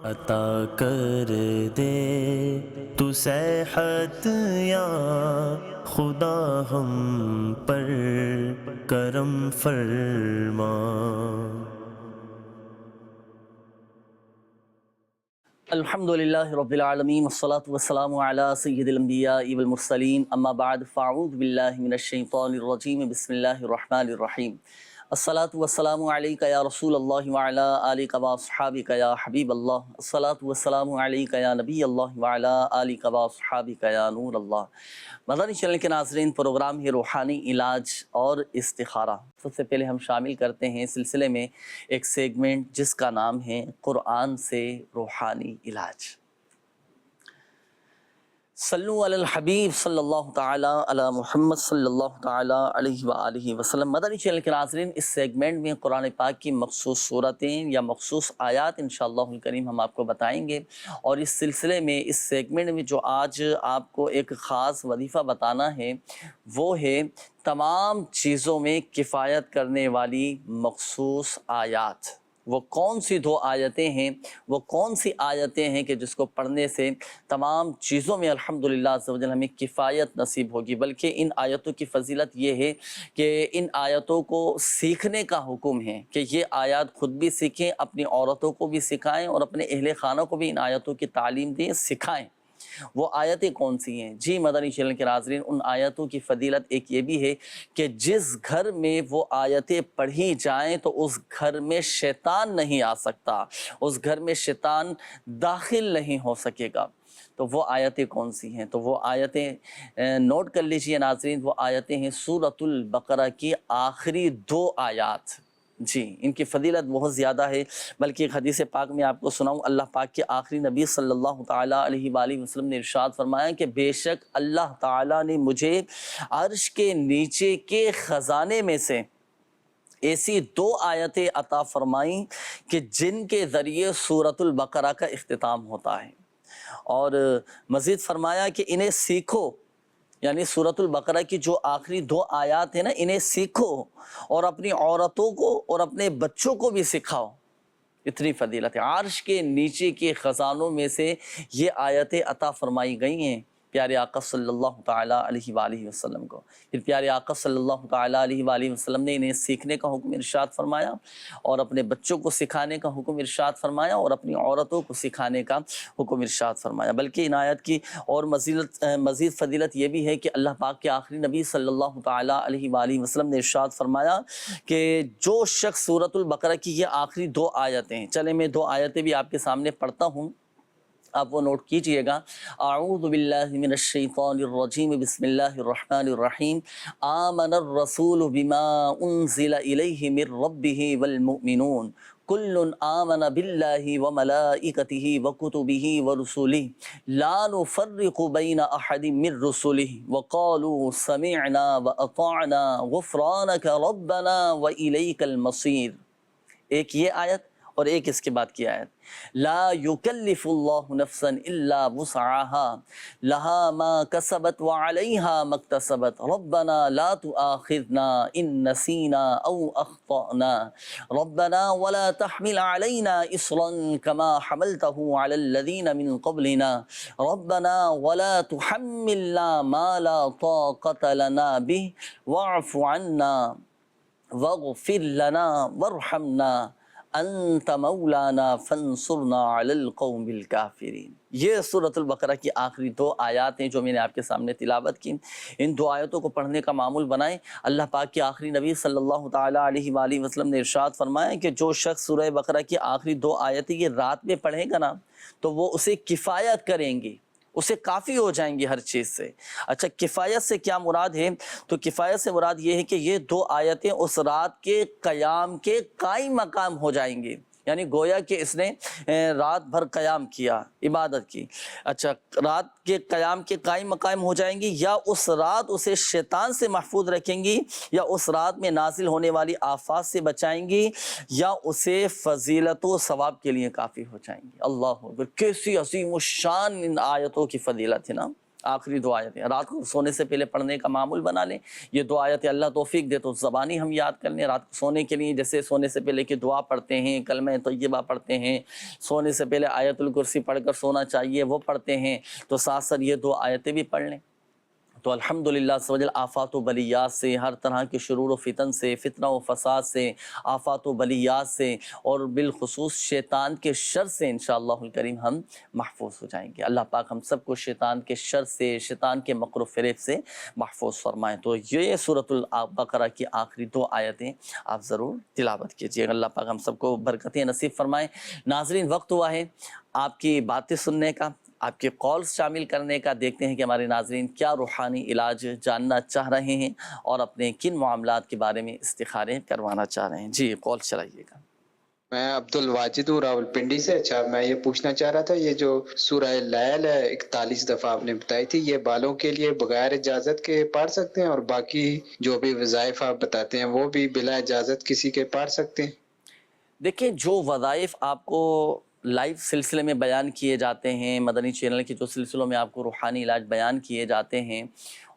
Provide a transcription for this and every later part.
عطا کر دے تو صحت یا خدا ہم پر کرم فرما۔ الحمدللہ رب العالمین والصلاة والسلام علی سید الانبیاء والمرسلین، اما بعد فاعوذ باللہ من الشیطان الرجیم، بسم اللہ الرحمن الرحیم۔ الصلاة والسلام علیک یا رسول اللہ وعلی آلک واصحابک یا حبیب اللہ، الصلاة والسلام علیک یا نبی اللہ وعلی آلک واصحابک یا نور اللہ۔ مدنی چینل کے ناظرین، پروگرام ہے روحانی علاج اور استخارہ۔ سب سے پہلے ہم شامل کرتے ہیں اس سلسلے میں ایک سیگمنٹ جس کا نام ہے قرآن سے روحانی علاج۔ صلو علی الحبیب صلی اللہ تعالی علی محمد صلی اللہ تعالی علیہ وآلہ وسلم۔ مدنی چینل کے ناظرین، اس سیگمنٹ میں قرآن پاک کی مخصوص صورتیں یا مخصوص آیات انشاءاللہ الکریم ہم آپ کو بتائیں گے، اور اس سلسلے میں اس سیگمنٹ میں جو آج آپ کو ایک خاص وظیفہ بتانا ہے وہ ہے تمام چیزوں میں کفایت کرنے والی مخصوص آیات۔ وہ کون سی دو آیتیں ہیں، وہ کون سی آیتیں ہیں کہ جس کو پڑھنے سے تمام چیزوں میں الحمدللہ عز و جل ہمیں کفایت نصیب ہوگی، بلکہ ان آیتوں کی فضیلت یہ ہے کہ ان آیتوں کو سیکھنے کا حکم ہے کہ یہ آیات خود بھی سیکھیں، اپنی عورتوں کو بھی سکھائیں اور اپنے اہل خانہ کو بھی ان آیتوں کی تعلیم دیں، سکھائیں۔ وہ آیتیں کون سی ہیں؟ جی مدنی چینل کے ناظرین، ان آیتوں کی فضیلت ایک یہ بھی ہے کہ جس گھر میں وہ آیتیں پڑھی جائیں تو اس گھر میں شیطان نہیں آ سکتا، اس گھر میں شیطان داخل نہیں ہو سکے گا۔ تو وہ آیتیں کون سی ہیں؟ تو وہ آیتیں نوٹ کر لیجئے ناظرین، وہ آیتیں ہیں سورۃ البقرہ کی آخری دو آیات۔ جی ان کی فضیلت بہت زیادہ ہے، بلکہ ایک حدیث پاک میں آپ کو سناؤں، اللہ پاک کے آخری نبی صلی اللہ تعالیٰ علیہ وآلہ وسلم نے ارشاد فرمایا کہ بے شک اللہ تعالیٰ نے مجھے عرش کے نیچے کے خزانے میں سے ایسی دو آیتیں عطا فرمائیں کہ جن کے ذریعے سورۃ البقرہ کا اختتام ہوتا ہے، اور مزید فرمایا کہ انہیں سیکھو، یعنی سورۃ البقرہ کی جو آخری دو آیات ہیں نا، انہیں سیکھو اور اپنی عورتوں کو اور اپنے بچوں کو بھی سکھاؤ۔ اتنی فضیلت ہے۔ عرش کے نیچے کے خزانوں میں سے یہ آیتیں عطا فرمائی گئی ہیں پیارے آقا صلی اللہ تعالیٰ علیہ وآلہ وسلم کو۔ پھر پیارے آقا صلی اللہ تعالیٰ علیہ وآلہ وسلم نے انہیں سیکھنے کا حکم ارشاد فرمایا، اور اپنے بچوں کو سکھانے کا حکم ارشاد فرمایا، اور اپنی عورتوں کو سکھانے کا حکم ارشاد فرمایا۔ بلکہ ان آیت کی اور مزید فضیلت یہ بھی ہے کہ اللہ پاک کے آخری نبی صلی اللہ تعالیٰ علیہ وآلہ وسلم نے ارشاد فرمایا کہ جو شخص سورۃ البقرہ کی یہ آخری دو آیتیں ہیں، چلے میں دو آیتیں بھی آپ کے سامنے پڑھتا ہوں، آپ وہ نوٹ کیجئے گا۔ اعوذ باللہ من الشیطان الرجیم، بسم اللہ الرحمن الرحیم۔ آمن الرسول بما انزل الیہ من ربہ والمؤمنون کل آمن باللہ وملائکتہ وکتبہ ورسلہ لا نفرق بین احد من رسلہ وقالوا سمعنا واطعنا غفرانک ربنا والیک المصیر۔ ایک یہ آیت اور ایک اس کے بعد کی آیت، لا یکلف اللہ نفسا الا وسعها لها ما کسبت وعلیہا ما اکتسبت ربنا لا تؤاخذنا ان نسینا او اخطأنا ربنا ولا تحمل علینا اصرا كما حملته على الذین من قبلنا ربنا ولا تحملنا ما لا طاقة لنا به واعف عنا واغفر لنا وارحمنا انت مولانا فانصرنا علی القوم الکافرین۔ یہ سورۃ البقرہ کی آخری دو آیات ہیں جو میں نے آپ کے سامنے تلاوت کی۔ ان دو آیتوں کو پڑھنے کا معمول بنائیں۔ اللہ پاک کے آخری نبی صلی اللہ تعالیٰ علیہ وآلہ وسلم نے ارشاد فرمایا کہ جو شخص سورہ بقرہ کی آخری دو آیتیں یہ رات میں پڑھے گا نا تو وہ اسے کفایت کریں گی، اسے کافی ہو جائیں گی ہر چیز سے۔ اچھا، کفایت سے کیا مراد ہے؟ تو کفایت سے مراد یہ ہے کہ یہ دو آیتیں اس رات کے قیام کے قائم مقام ہو جائیں گی، یعنی گویا کہ اس نے رات بھر قیام کیا، عبادت کی۔ اچھا، رات کے قیام کے قائم مقام ہو جائیں گی، یا اس رات اسے شیطان سے محفوظ رکھیں گی، یا اس رات میں نازل ہونے والی آفات سے بچائیں گی، یا اسے فضیلت و ثواب کے لیے کافی ہو جائیں گی۔ اللہ اکبر، کیسی عظیم الشان ان آیتوں کی فضیلت ہے نا۔ آخری 2 آیتیں رات کو سونے سے پہلے پڑھنے کا معمول بنا لیں. یہ 2 آیتیں اللہ توفیق دے تو زبانی ہم یاد کر لیں. رات کو سونے کے لیے جیسے سونے سے پہلے کی دعا پڑھتے ہیں, کلمہ طیبہ پڑھتے ہیں, سونے سے پہلے آیت الکرسی پڑھ کر سونا چاہیے وہ پڑھتے ہیں, تو ساتھ ساتھ یہ 2 آیتیں بھی پڑھ لیں. تو الحمدللہ سوجل آفات و بلیات سے, ہر طرح کے شرور و فتن سے, فتنہ و فساد سے, آفات و بلیات سے, اور بالخصوص شیطان کے شر سے انشاءاللہ الکریم ہم محفوظ ہو جائیں گے. اللہ پاک ہم سب کو شیطان کے شر سے, شیطان کے مکر و فریب سے محفوظ فرمائیں. تو یہ سورۃ البقرہ کی آخری 2 آیتیں آپ ضرور تلاوت کیجیے. اللہ پاک ہم سب کو برکتیں نصیب فرمائیں. ناظرین, وقت ہوا ہے آپ کی باتیں سننے کا, آپ کے کالز شامل کرنے کا. دیکھتے ہیں کہ ہمارے ناظرین کیا روحانی علاج جاننا چاہ رہے ہیں اور اپنے کن معاملات کے بارے میں استخارے کروانا چاہ رہے ہیں. جی کال چلائیے گا. میں عبد الواجد ہوں راولپنڈی سے. اچھا, میں یہ پوچھنا چاہ رہا تھا, یہ جو سورہ لیل ہے 41 دفعہ آپ نے بتائی تھی, یہ بالوں کے لیے بغیر اجازت کے پڑھ سکتے ہیں, اور باقی جو بھی وظائف آپ بتاتے ہیں وہ بھی بلا اجازت کسی کے پڑھ سکتے ہیں؟ دیکھیں, جو وظائف آپ کو لائیو سلسلے میں بیان کیے جاتے ہیں, مدنی چینل کے جو سلسلوں میں آپ کو روحانی علاج بیان کیے جاتے ہیں,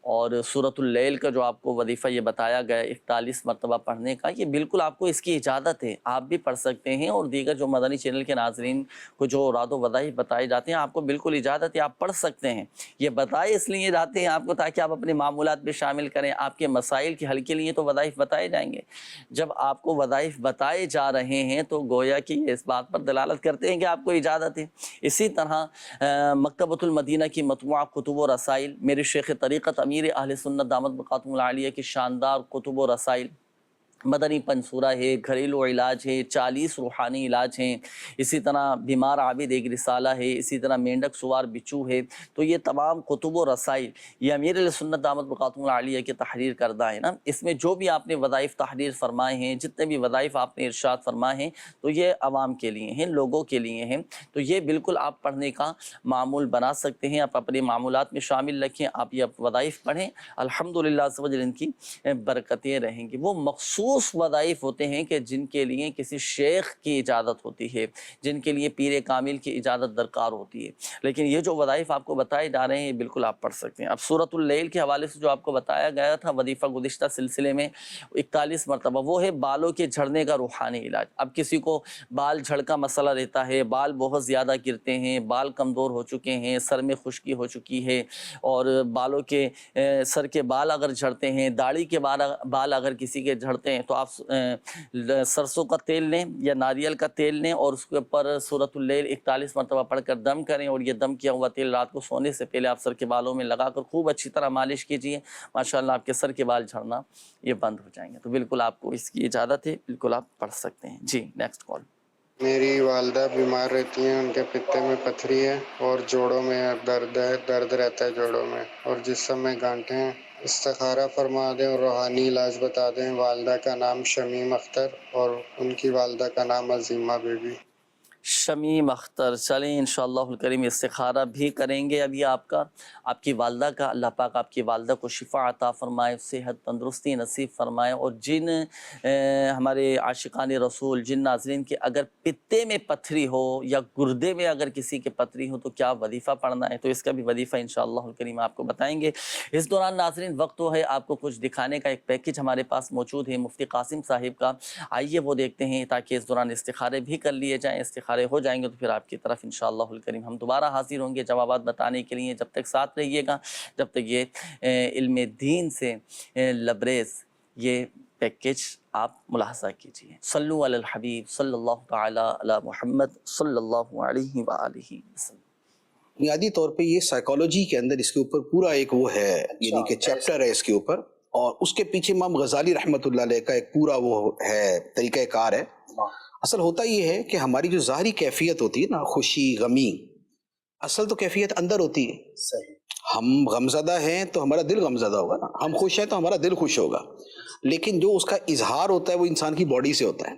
اور سورۃ اللیل کا جو آپ کو وظیفہ یہ بتایا گیا 41 مرتبہ پڑھنے کا, یہ بالکل آپ کو اس کی اجازت ہے, آپ بھی پڑھ سکتے ہیں. اور دیگر جو مدنی چینل کے ناظرین کو جو اوراد و وظائف بتائے جاتے ہیں, آپ کو بالکل اجازت ہے, آپ پڑھ سکتے ہیں. یہ بتائے اس لیے جاتے ہیں آپ کو تاکہ آپ اپنے معمولات بھی شامل کریں. آپ کے مسائل کے حل کے لیے تو وظائف بتائے جائیں گے. جب آپ کو وظائف بتائے جا رہے ہیں تو گویا کہ یہ اس بات پر دلالت کرتے ہیں کہ آپ کو اجازت ہے. اسی طرح مکتبۃ المدینہ کی مطبوعہ کتب و رسائل, میرے شیخ طریقت امیر اہل سنت دامت بقاتم العالیہ کی شاندار کتب و رسائل, مدنی پنصورہ ہے, گھریلو علاج ہے, 40 روحانی علاج ہیں, اسی طرح بیمار عابد ایک رسالہ ہے, اسی طرح مینڈک سوار بچو ہے. تو یہ تمام کتب و رسائل یہ امیر علیہ سنت دامت بقاتم العالیہ کی تحریر کردہ ہے نا. اس میں جو بھی آپ نے وظائف تحریر فرمائے ہیں, جتنے بھی وظائف آپ نے ارشاد فرمائے ہیں, تو یہ عوام کے لیے ہیں, لوگوں کے لیے ہیں. تو یہ بالکل آپ پڑھنے کا معمول بنا سکتے ہیں, آپ اپنے معمولات میں شامل رکھیں, آپ یہ وظائف پڑھیں. الحمدللہ سوجل ان کی برکتیں رہیں گی. وہ مخصوص وظائف ہوتے ہیں کہ جن کے لیے کسی شیخ کی اجازت ہوتی ہے, جن کے لیے پیر کامل کی اجازت درکار ہوتی ہے. لیکن یہ جو وظائف آپ کو بتائے جا رہے ہیں بالکل آپ پڑھ سکتے ہیں. اب سورۃ اللیل کے حوالے سے جو آپ کو بتایا گیا تھا وظیفہ گزشتہ سلسلے میں 41 مرتبہ, وہ ہے بالوں کے جھڑنے کا روحانی علاج. اب کسی کو بال جھڑ کا مسئلہ رہتا ہے, بال بہت زیادہ گرتے ہیں, بال کمزور ہو چکے ہیں, سر میں خشکی ہو چکی ہے, اور بالوں کے سر کے بال اگر جھڑتے ہیں, داڑھی کے بال اگر کسی کے جھڑتے ہیں, تو آپ سرسوں کا تیل لیں یا ناریل کا تیل لیں, اور اس کے اوپر سورۃ اللیل 41 مرتبہ پڑھ کر دم کریں, اور یہ دم کیا ہوا تیل رات کو سونے سے پہلے آپ سر کے بالوں میں لگا کر خوب اچھی طرح مالش کیجئے. ماشاءاللہ آپ کے سر کے بال جھڑنا یہ بند ہو جائیں گے. تو بالکل آپ کو اس کی اجازت ہے, بالکل آپ پڑھ سکتے ہیں. جی نیکسٹ کال. میری والدہ بیمار رہتی ہیں, ان کے پتے میں پتھری ہے اور جوڑوں میں درد رہتا ہے جوڑوں میں, اور جسم میں گانٹھیں ہیں. استخارہ فرما دیں اور روحانی علاج بتا دیں. والدہ کا نام شمیم اختر اور ان کی والدہ کا نام عظیمہ بیوی. شمیم اختر, چلیں انشاءاللہ الکریم استخارہ بھی کریں گے ابھی آپ کا, آپ کی والدہ کا. اللہ پاک آپ کی والدہ کو شفا عطا فرمائے, صحت تندرستی نصیب فرمائے. اور جن ہمارے عاشقان رسول, جن ناظرین کے اگر پتے میں پتھری ہو یا گردے میں اگر کسی کے پتھری ہو تو کیا وظیفہ پڑھنا ہے, تو اس کا بھی وظیفہ انشاءاللہ الکریم آپ کو بتائیں گے. اس دوران ناظرین وقت وہ ہے آپ کو کچھ دکھانے کا, ایک پیکج ہمارے پاس موجود ہے مفتی قاسم صاحب کا. آئیے وہ دیکھتے ہیں تاکہ اس دوران استخارے بھی کر لیے جائیں. استخارے ہو جائیں گے تو پھر آپ کی طرف انشاءاللہ الکریم ہم دوبارہ حاضر ہوں گے جوابات بتانے کے لیے. جب تک ساتھ رہیے گا, جب تک یہ علم دین سے لبریز یہ پیکج آپ ملاحظہ کیجئے. صلو علی الحبیب صلی اللہ تعالی علی محمد صلی اللہ علیہ وآلہ وسلم. بنیادی طور پہ یہ سائیکالوجی کے اندر اس کے اوپر پورا ایک وہ ہے, یعنی کہ چیپٹر ہے اس کے اوپر, اور اس کے پیچھے امام غزالی رحمۃ اللہ علیہ کا ایک پورا وہ ہے طریقہ کار ہے. اصل ہوتا یہ ہے کہ ہماری جو ظاہری کیفیت ہوتی ہے نا, خوشی غمی, اصل تو کیفیت اندر ہوتی ہے. صحیح, ہم غمزدہ ہیں تو ہمارا دل غمزدہ ہوگا نا, ہم خوش ہیں تو ہمارا دل خوش ہوگا, لیکن جو اس کا اظہار ہوتا ہے وہ انسان کی باڈی سے ہوتا ہے.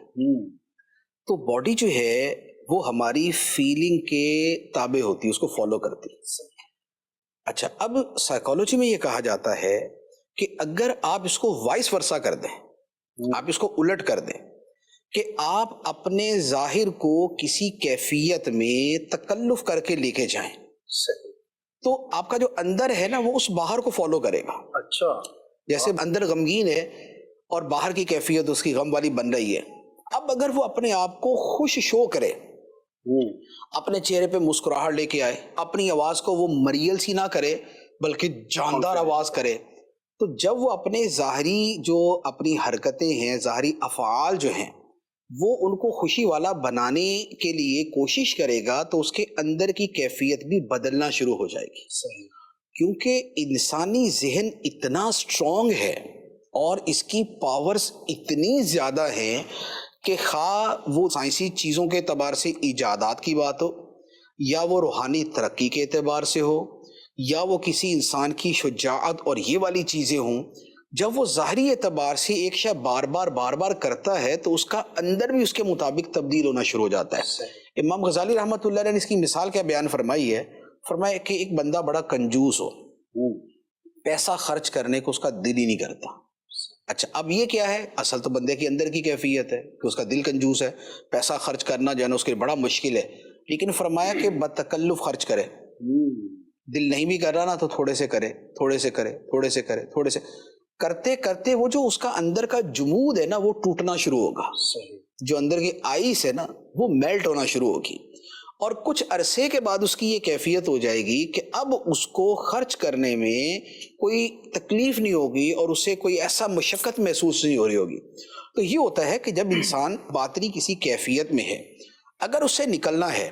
تو باڈی جو ہے وہ ہماری فیلنگ کے تابع ہوتی ہے, اس کو فالو کرتی ہے. اچھا, اب سائیکالوجی میں یہ کہا جاتا ہے کہ اگر آپ اس کو وائس ورسا کر دیں, آپ اس کو الٹ کر دیں کہ آپ اپنے ظاہر کو کسی کیفیت میں تکلف کر کے لے کے جائیں, تو آپ کا جو اندر ہے نا وہ اس باہر کو فالو کرے گا. اچھا. جیسے اندر غمگین ہے اور باہر کی کیفیت اس کی غم والی بن رہی ہے. اب اگر وہ اپنے آپ کو خوش شو کرے، اپنے چہرے پہ مسکراہٹ لے کے آئے، اپنی آواز کو وہ مریل سی نہ کرے بلکہ جاندار آواز کرے، تو جب وہ اپنے ظاہری جو اپنی حرکتیں ہیں، ظاہری افعال جو ہیں، وہ ان کو خوشی والا بنانے کے لیے کوشش کرے گا تو اس کے اندر کی کیفیت بھی بدلنا شروع ہو جائے گی. صحیح. کیونکہ انسانی ذہن اتنا سٹرونگ ہے اور اس کی پاورز اتنی زیادہ ہیں کہ خواہ وہ سائنسی چیزوں کے اعتبار سے ایجادات کی بات ہو، یا وہ روحانی ترقی کے اعتبار سے ہو، یا وہ کسی انسان کی شجاعت اور یہ والی چیزیں ہوں، جب وہ ظاہری اعتبار سے ایک شے بار بار کرتا ہے تو اس کا اندر بھی اس کے مطابق تبدیل ہونا شروع ہو جاتا ہے. امام غزالی رحمۃ اللہ علیہ نے اس کی مثال کیا بیان فرمائی ہے؟ فرمایا کہ ایک بندہ بڑا کنجوس ہو، پیسہ خرچ کرنے کو اس کا دل ہی نہیں کرتا. اچھا، اب یہ کیا ہے؟ اصل تو بندے کے اندر کی کیفیت ہے کہ اس کا دل کنجوس ہے، پیسہ خرچ کرنا جو ہے نا اس کے بڑا مشکل ہے. لیکن فرمایا کہ بتکلف خرچ کرے، دل نہیں بھی کر رہا نا تو تھوڑے سے کرے، تھوڑے سے کرے، تھوڑے سے کرے، تھوڑے سے کرتے کرتے وہ جو اس کا اندر کا جمود ہے نا وہ ٹوٹنا شروع ہوگا. جو اندر کی آئس ہے نا وہ میلٹ ہونا شروع ہوگی، اور کچھ عرصے کے بعد اس کی یہ کیفیت ہو جائے گی کہ اب اس کو خرچ کرنے میں کوئی تکلیف نہیں ہوگی اور اسے کوئی ایسا مشقت محسوس نہیں ہو رہی ہوگی. تو یہ ہوتا ہے کہ جب انسان باطنی کسی کیفیت میں ہے، اگر اس سے نکلنا ہے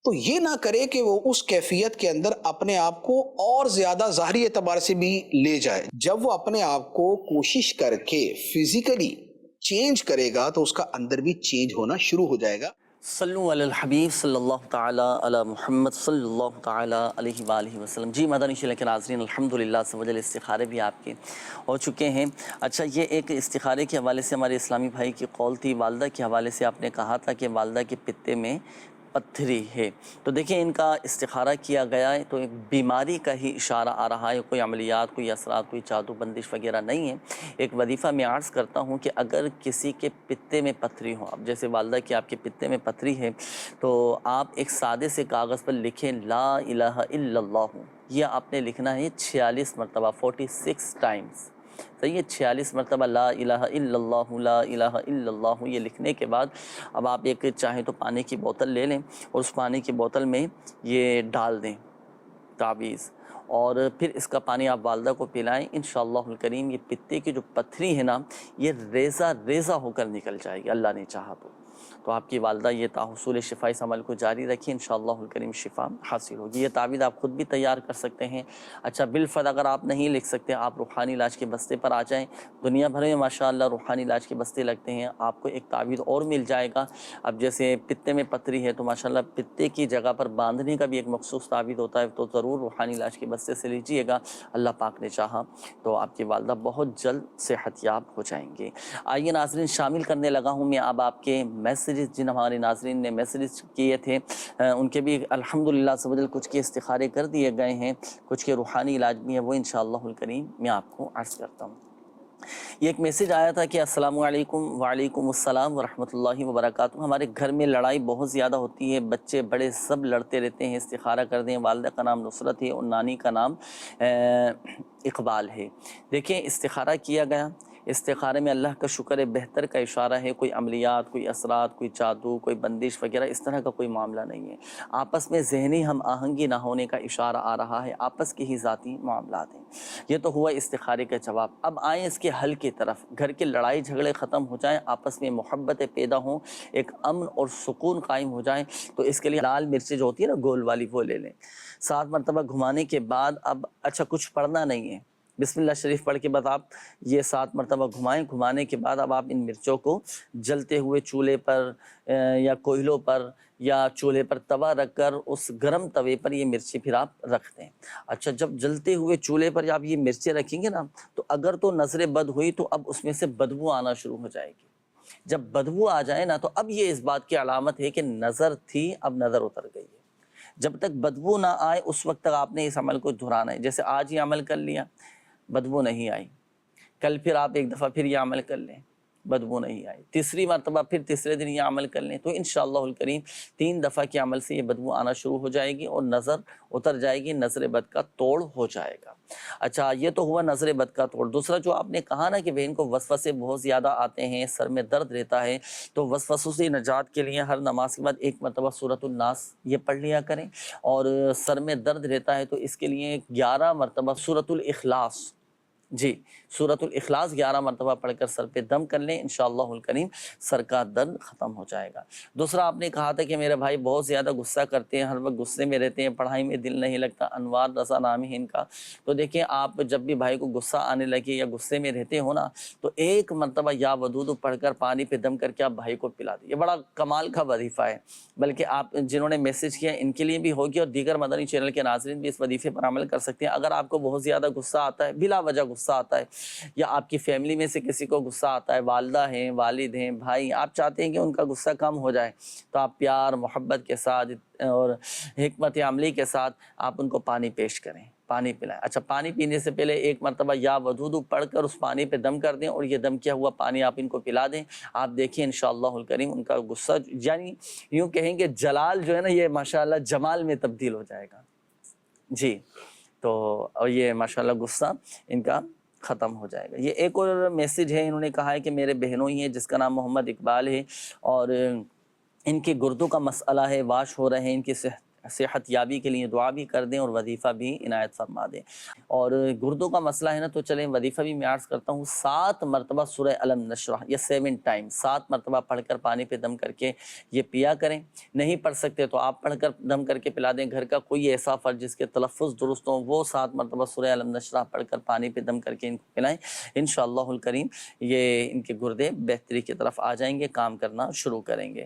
تو یہ نہ کرے کہ وہ اس کیفیت کے اندر اپنے آپ کو اور زیادہ ظاہری اعتبار سے بھی لے جائے. جب وہ اپنے آپ کو کوشش کر کے فزیکلی چینج کرے گا تو اس کا اندر بھی چینج ہونا شروع ہو جائے گا. صلو علی الحبیب صلی اللہ تعالی علی محمد صلی اللہ تعالی علیہ وآلہ وسلم. جی مدنی چینل کے ناظرین، الحمدللہ سمجھ استخارے بھی آپ کے ہو چکے ہیں. اچھا، یہ ایک استخارے کے حوالے سے ہمارے اسلامی بھائی کی قول تھی. والدہ کے حوالے سے آپ نے کہا تھا کہ والدہ کے پتے میں پتھری ہے. تو دیکھیں ان کا استخارہ کیا گیا ہے تو ایک بیماری کا ہی اشارہ آ رہا ہے، کوئی عملیات، کوئی اثرات، کوئی جادو بندش وغیرہ نہیں ہے. ایک وظیفہ میں عرض کرتا ہوں کہ اگر کسی کے پتے میں پتھری ہو، اب جیسے والدہ کی آپ کے پتے میں پتھری ہے، تو آپ ایک سادے سے کاغذ پر لکھیں لا الہ الا اللہ. یہ آپ نے لکھنا ہے 46 مرتبہ، 46 ٹائمز. صحیح ہے، 46 مرتبہ لا الہ الا اللہ، لا الہ الا اللہ. یہ لکھنے کے بعد اب آپ ایک چاہیں تو پانی کی بوتل لے لیں اور اس پانی کی بوتل میں یہ ڈال دیں تعویذ، اور پھر اس کا پانی آپ والدہ کو پلائیں. انشاءاللہ الکریم یہ پتے کی جو پتھری ہے نا یہ ریزہ ریزہ ہو کر نکل جائے گی اللہ نے چاہا تو آپ کی والدہ یہ تاحصول شفا اس عمل کو جاری رکھیں، انشاءاللہ الکریم شفا حاصل ہوگی. یہ تعویذ آپ خود بھی تیار کر سکتے ہیں. اچھا، بالفرض اگر آپ نہیں لکھ سکتے، آپ روحانی علاج کے بستے پر آ جائیں. دنیا بھر میں ماشاءاللہ روحانی علاج کے بستے لگتے ہیں. آپ کو ایک تعویذ اور مل جائے گا. اب جیسے پتے میں پتھری ہے تو ماشاءاللہ پتے کی جگہ پر باندھنے کا بھی ایک مخصوص تعویذ ہوتا ہے، تو ضرور روحانی علاج کے بستے سے لیجیے گا. اللہ پاک نے چاہا تو آپ کی والدہ بہت جلد صحت یاب ہو جائیں گے. آئیے ناظرین، شامل کرنے لگا ہوں میں اب آپ کے میسیجز. جن ہمارے ناظرین نے میسیجز کیے تھے ان کے بھی الحمدللہ سبحان اللہ کچھ کے استخارے کر دیے گئے ہیں، کچھ کے روحانی علاج بھی ہیں، وہ انشاءاللہ الکریم میں آپ کو عرض کرتا ہوں. یہ ایک میسیج آیا تھا کہ السلام علیکم. وعلیکم السلام ورحمۃ اللہ وبرکاتہ. ہمارے گھر میں لڑائی بہت زیادہ ہوتی ہے، بچے بڑے سب لڑتے رہتے ہیں. استخارہ کر دیں. والدہ کا نام نصرت ہے اور نانی کا نام اقبال ہے. دیکھیں استخارہ کیا گیا، استخارے میں اللہ کا شکر ہے بہتر کا اشارہ ہے. کوئی عملیات، کوئی اثرات، کوئی جادو، کوئی بندش وغیرہ اس طرح کا کوئی معاملہ نہیں ہے. آپس میں ذہنی ہم آہنگی نہ ہونے کا اشارہ آ رہا ہے، آپس کے ہی ذاتی معاملات ہیں. یہ تو ہوا استخارے کا جواب. اب آئیں اس کے حل کی طرف. گھر کے لڑائی جھگڑے ختم ہو جائیں، آپس میں محبتیں پیدا ہوں، ایک امن اور سکون قائم ہو جائیں، تو اس کے لیے لال مرچیں جو ہوتی ہے نا گول والی وہ لے لیں. 7 مرتبہ گھمانے کے بعد اب اچھا کچھ پڑھنا نہیں ہے، بسم اللہ شریف پڑھ کے بعد آپ یہ 7 مرتبہ گھمائیں. گھمانے کے بعد اب آپ ان مرچوں کو جلتے ہوئے چولہے پر یا کوئلوں پر یا چولہے پر توا رکھ کر اس گرم توے پر یہ مرچیں پھر آپ رکھ دیں. اچھا، جب جلتے ہوئے چولہے پر آپ یہ مرچیں رکھیں گے نا تو اگر تو نظر بد ہوئی تو اب اس میں سے بدبو آنا شروع ہو جائے گی. جب بدبو آ جائے نا تو اب یہ اس بات کی علامت ہے کہ نظر تھی اب نظر اتر گئی ہے. جب تک بدبو نہ آئے اس وقت تک آپ نے اس عمل کو دہرانا ہے. جیسے آج یہ عمل کر لیا، بدبو نہیں آئی، کل پھر آپ ایک دفعہ پھر یہ عمل کر لیں، بدبو نہیں آئی، تیسری مرتبہ پھر تیسرے دن یہ عمل کر لیں تو انشاءاللہ الکریم 3 دفعہ کے عمل سے یہ بدبو آنا شروع ہو جائے گی اور نظر اتر جائے گی، نظر بد کا توڑ ہو جائے گا۔ اچھا یہ تو ہوا نظر بد کا توڑ۔ دوسرا جو آپ نے کہا نا کہ بہن کو وسوسے بہت زیادہ آتے ہیں، سر میں درد رہتا ہے، تو وسوسوں سے نجات کے لیے ہر نماز کے بعد ایک مرتبہ سورۃ الناس یہ پڑھ لیا کریں، اور سر میں درد رہتا ہے تو اس کے لیے 11 مرتبہ سورۃ الاخلاص، جی سورۃ الاخلاص 11 مرتبہ پڑھ کر سر پہ دم کر لیں، انشاءاللہ الکریم سر کا درد ختم ہو جائے گا۔ دوسرا آپ نے کہا تھا کہ میرے بھائی بہت زیادہ غصہ کرتے ہیں، ہر وقت غصے میں رہتے ہیں، پڑھائی میں دل نہیں لگتا، انوار رضا نام ہے ان کا۔ تو دیکھیں آپ جب بھی بھائی کو غصہ آنے لگے یا غصے میں رہتے ہو نا، تو ایک مرتبہ یا ودود پڑھ کر پانی پہ دم کر کے آپ بھائی کو پلا دیں، یہ بڑا کمال کا وظیفہ ہے، بلکہ آپ جنہوں نے میسج کیا ان کے لیے بھی ہوگی، اور دیگر مدنی چینل کے ناظرین بھی اس وظیفے پر عمل کر سکتے ہیں۔ اگر آپ کو بہت زیادہ غصہ آتا ہے، بلا وجہ غصہ آتا ہے، یا آپ کی فیملی میں سے کسی کو غصہ آتا ہے، والدہ ہیں، والد ہیں، بھائی، آپ چاہتے ہیں کہ ان کا غصہ کم ہو جائے، تو آپ پیار محبت کے ساتھ اور حکمت عملی کے ساتھ آپ ان کو پانی پیش کریں، پانی پلائیں۔ اچھا پانی پینے سے پہلے ایک مرتبہ یا ودودو پڑھ کر اس پانی پہ دم کر دیں، اور یہ دم کیا ہوا پانی آپ ان کو پلا دیں۔ آپ دیکھیں انشاءاللہ الکریم ان کا غصہ یعنی یوں کہیں کہ جلال جو ہے نا یہ ماشاءاللہ جمال میں تبدیل ہو جائے گا، جی۔ تو اور یہ ماشاءاللہ غصہ ان کا ختم ہو جائے گا۔ یہ ایک اور میسج ہے، انہوں نے کہا ہے کہ میرے بہنوں ہی ہیں جس کا نام محمد اقبال ہے، اور ان کے گردوں کا مسئلہ ہے، واش ہو رہے ہیں، ان کی صحت یابی کے لیے دعا بھی کر دیں اور وظیفہ بھی عنایت فرما دیں۔ اور گردوں کا مسئلہ ہے نا تو چلیں وظیفہ بھی میں عرض کرتا ہوں، 7 مرتبہ سورہ علم نشرح یا 7 ٹائم 7 مرتبہ پڑھ کر پانی پہ دم کر کے یہ پیا کریں۔ نہیں پڑھ سکتے تو آپ پڑھ کر دم کر کے پلا دیں، گھر کا کوئی ایسا فرد جس کے تلفظ درست ہوں وہ 7 مرتبہ سورہ علم نشرح پڑھ کر پانی پہ دم کر کے ان کو پلائیں، انشاءاللہ الکریم یہ ان کے گردے بہتری کی طرف آ جائیں گے، کام کرنا شروع کریں گے۔